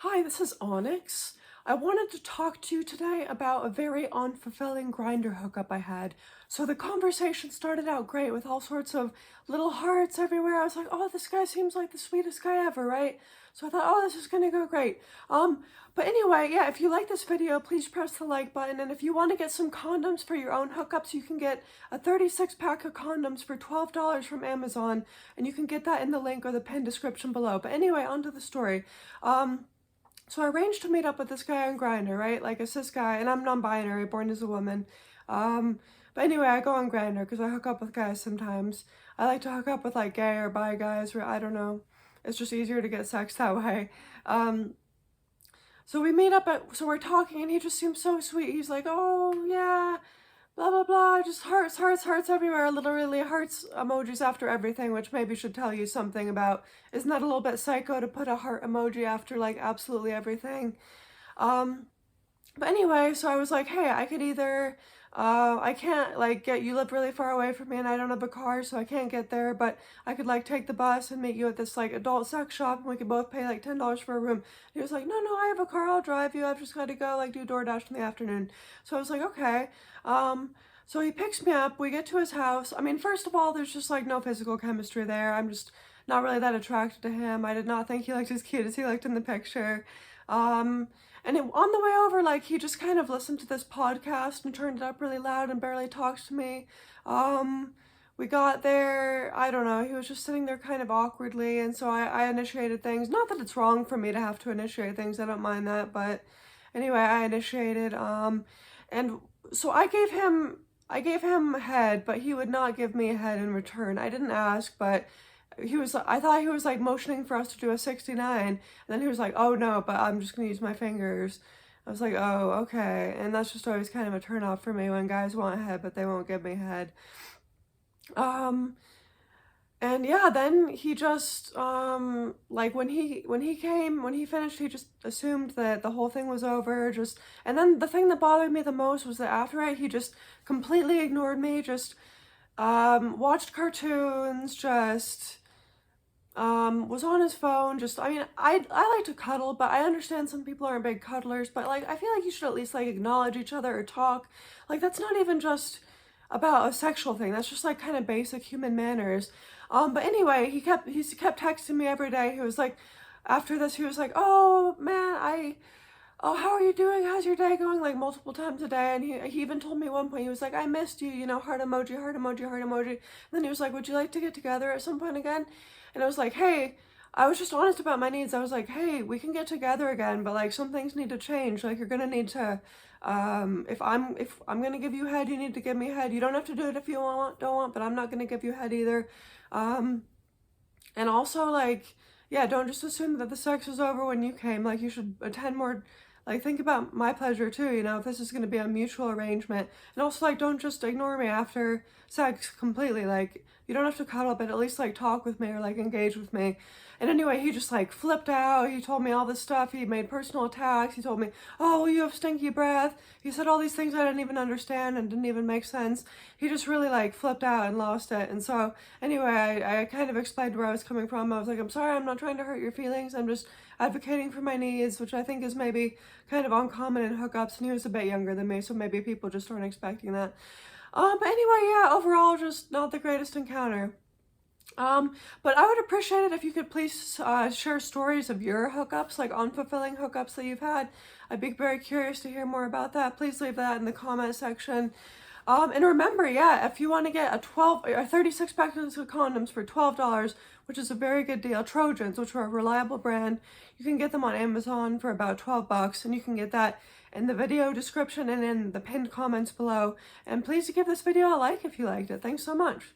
Hi, this is Onyx. I wanted to talk to you today about a very unfulfilling Grindr hookup I had. So the conversation started out great with all sorts of little hearts everywhere. I was like, oh, this guy seems like the sweetest guy ever, right? So I thought, oh, this is gonna go great. But anyway, yeah, if you like this video, please press the like button. And if you want to get some condoms for your own hookups, you can get a 36 pack of condoms for $12 from Amazon. And you can get that in the link or the pinned description below. But anyway, on to the story. So I arranged to meet up with this guy on Grindr, right? Like a cis guy, and I'm non-binary, born as a woman. But anyway, I go on Grindr because I hook up with guys sometimes. I like to hook up with like gay or bi guys, or I don't know. It's just easier to get sex that way. So we meet up so we're talking, and he just seems so sweet. He's like, oh yeah, blah blah blah, just hearts, hearts, hearts everywhere, literally hearts emojis after everything, which maybe should tell you something about, isn't that a little bit psycho to put a heart emoji after like absolutely everything? But anyway, so I was like, hey, I could either, I can't like you live really far away from me and I don't have a car, so I can't get there, but I could like take the bus and meet you at this like adult sex shop and we could both pay like $10 for a room. And he was like, no, I have a car, I'll drive you, I've just got to go like do DoorDash in the afternoon. So I was like, okay. So he picks me up, we get to his house. I mean, first of all, there's just like no physical chemistry there. I'm just not really that attracted to him. I did not think he looked as cute as he looked in the picture. On the way over, like, he just kind of listened to this podcast and turned it up really loud and barely talked to me. We got there, I don't know, he was just sitting there kind of awkwardly, and so I initiated things. Not that it's wrong for me to have to initiate things, I don't mind that, but anyway, I initiated, and so I gave him head, but he would not give me a head in return. I didn't ask, but I thought he was like motioning for us to do a 69, and then he was like, oh no, but I'm just gonna use my fingers. I was like, oh, okay. And that's just always kind of a turn off for me when guys want head, but they won't give me head. And yeah, then he just, like when he finished, he just assumed that the whole thing was over, and then the thing that bothered me the most was that after it, he just completely ignored me, just, watched cartoons, just, was on his phone, just, I mean, I like to cuddle, but I understand some people aren't big cuddlers, but like, I feel like you should at least like acknowledge each other or talk. Like, that's not even just about a sexual thing, that's just like kind of basic human manners. But anyway, he kept texting me every day. He was like, after this, he was like, oh man, oh, how are you doing? How's your day going? Like multiple times a day. And he even told me at one point, he was like, I missed you, you know, heart emoji, heart emoji, heart emoji. And then he was like, would you like to get together at some point again? And I was like, hey, I was just honest about my needs. I was like, hey, we can get together again, but like some things need to change. Like you're gonna need to, if I'm gonna give you head, you need to give me head. You don't have to do it if you don't want, but I'm not gonna give you head either. And also like, yeah, don't just assume that the sex is over when you came. Like you should attend more, like think about my pleasure too, you know, if this is going to be a mutual arrangement. And also like, don't just ignore me after sex completely. Like you don't have to cuddle, but at least like talk with me or like engage with me. And anyway, he just like flipped out. He told me all this stuff. He made personal attacks. He told me, oh, you have stinky breath. He said all these things I didn't even understand and didn't even make sense. He just really like flipped out and lost it. And so anyway, I kind of explained where I was coming from. I was like, I'm sorry, I'm not trying to hurt your feelings. I'm just advocating for my needs, which I think is maybe kind of uncommon in hookups. And he was a bit younger than me, so maybe people just aren't expecting that. But anyway, yeah, overall, just not the greatest encounter. But I would appreciate it if you could please share stories of your hookups, like unfulfilling hookups that you've had. I'd be very curious to hear more about that. Please leave that in the comment section. And remember, yeah, if you want to get a 36 packs of condoms for $12, which is a very good deal, Trojans, which are a reliable brand, you can get them on Amazon for about 12 bucks, and you can get that in the video description and in the pinned comments below. And please give this video a like if you liked it. Thanks so much.